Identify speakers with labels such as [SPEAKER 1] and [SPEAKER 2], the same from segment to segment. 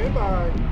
[SPEAKER 1] Stand by.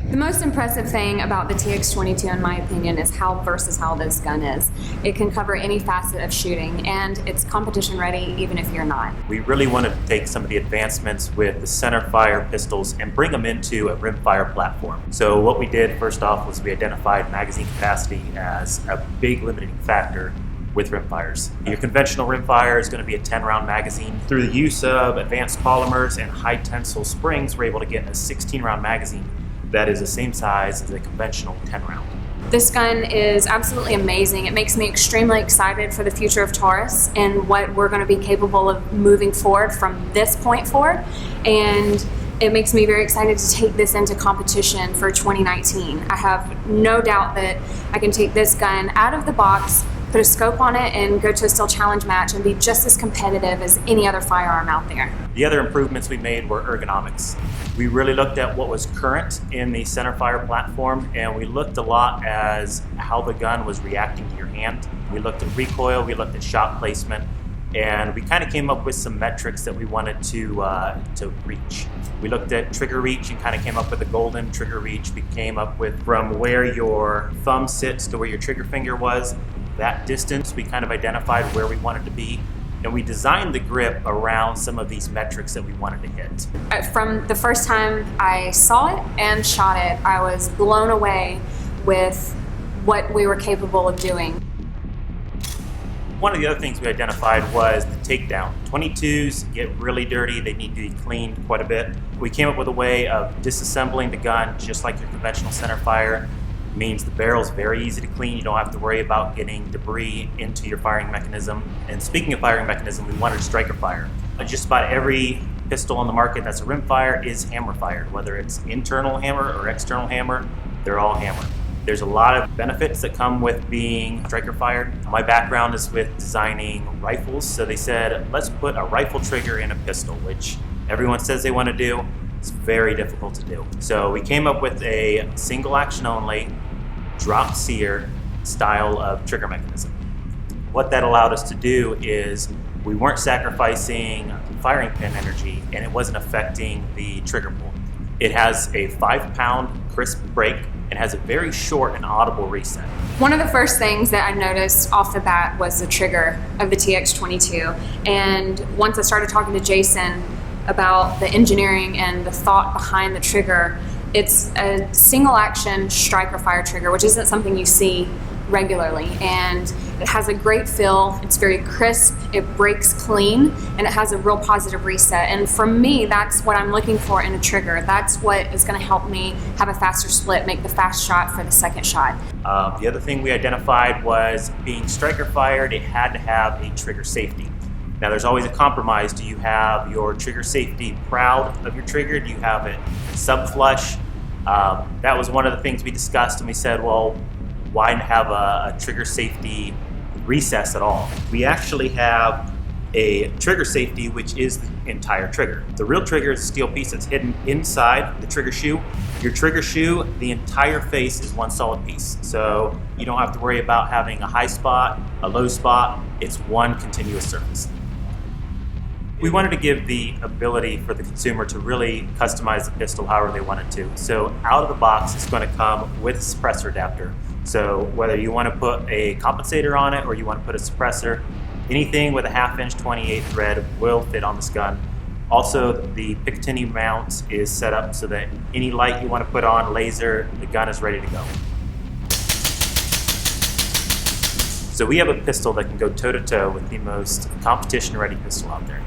[SPEAKER 2] The most impressive thing about the TX22, in my opinion, is how versatile this gun is. It can cover any facet of shooting, and it's competition ready even if you're not.
[SPEAKER 3] We really wanted to take some of the advancements with the centerfire pistols and bring them into a rimfire platform. So what we did first off was we identified magazine capacity as a big limiting factor with rimfires. Your conventional rimfire is going to be a 10-round magazine. Through the use of advanced polymers and high tensile springs, we're able to get a 16-round magazine that is the same size as a conventional 10-round.
[SPEAKER 2] This gun is absolutely amazing. It makes me extremely excited for the future of Taurus and what we're going to be capable of moving forward from this point forward. And it makes me very excited to take this into competition for 2019. I have no doubt that I can take this gun out of the box, put a scope on it, and go to a steel challenge match and be just as competitive as any other firearm out there.
[SPEAKER 3] The other improvements we made were ergonomics. We really looked at what was current in the centerfire platform, and we looked a lot as how the gun was reacting to your hand. We looked at recoil, we looked at shot placement, and we kind of came up with some metrics that we wanted to reach. We looked at trigger reach and kind of came up with a golden trigger reach. We came up with from where your thumb sits to where your trigger finger was, that distance. We kind of identified where we wanted to be, and we designed the grip around some of these metrics that we wanted to hit.
[SPEAKER 2] From the first time I saw it and shot it, I was blown away with what we were capable of doing.
[SPEAKER 3] One of the other things we identified was the takedown. 22s get really dirty, they need to be cleaned quite a bit. We came up with a way of disassembling the gun just like your conventional centerfire. Means the barrel's very easy to clean. You don't have to worry about getting debris into your firing mechanism. And speaking of firing mechanism, we wanted striker fire. Just about every pistol on the market that's a rimfire is hammer fired. Whether it's internal hammer or external hammer, they're all hammer. There's a lot of benefits that come with being striker fired. My background is with designing rifles, so they said, let's put a rifle trigger in a pistol, which everyone says they want to do. It's very difficult to do. So we came up with a single action only, drop sear style of trigger mechanism. What that allowed us to do is we weren't sacrificing firing pin energy and it wasn't affecting the trigger pull. It has a 5-pound crisp break and has a very short and audible reset.
[SPEAKER 2] One of the first things that I noticed off the bat was the trigger of the TX22. And once I started talking to Jason about the engineering and the thought behind the trigger, it's a single action striker fire trigger, which isn't something you see regularly, and it has a great feel. It's very crisp, it breaks clean, and it has a real positive reset. And for me, that's what I'm looking for in a trigger. That's what is going to help me have a faster split, make the fast shot for the second shot.
[SPEAKER 3] The other thing we identified was being striker fired, it had to have a trigger safety. Now there's always a compromise. Do you have your trigger safety proud of your trigger? Do you have it sub-flush? That was one of the things we discussed, and we said, well, why have a trigger safety recess at all? We actually have a trigger safety, which is the entire trigger. The real trigger is a steel piece that's hidden inside the trigger shoe. Your trigger shoe, the entire face is one solid piece. So you don't have to worry about having a high spot, a low spot. It's one continuous surface. We wanted to give the ability for the consumer to really customize the pistol however they wanted to. So out of the box, it's going to come with a suppressor adapter. So whether you want to put a compensator on it or you want to put a suppressor, anything with a 1/2-inch 28 thread will fit on this gun. Also, the Picatinny mount is set up so that any light you want to put on, laser, the gun is ready to go. So we have a pistol that can go toe-to-toe with the most competition-ready pistol out there.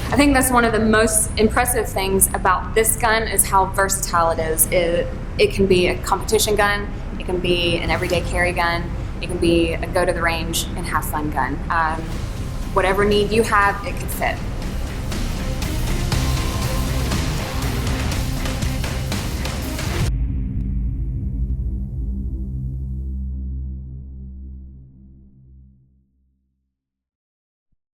[SPEAKER 2] I think that's one of the most impressive things about this gun is how versatile it is. It can be a competition gun, it can be an everyday carry gun, it can be a go to the range and have fun gun. whatever need you have, it could fit.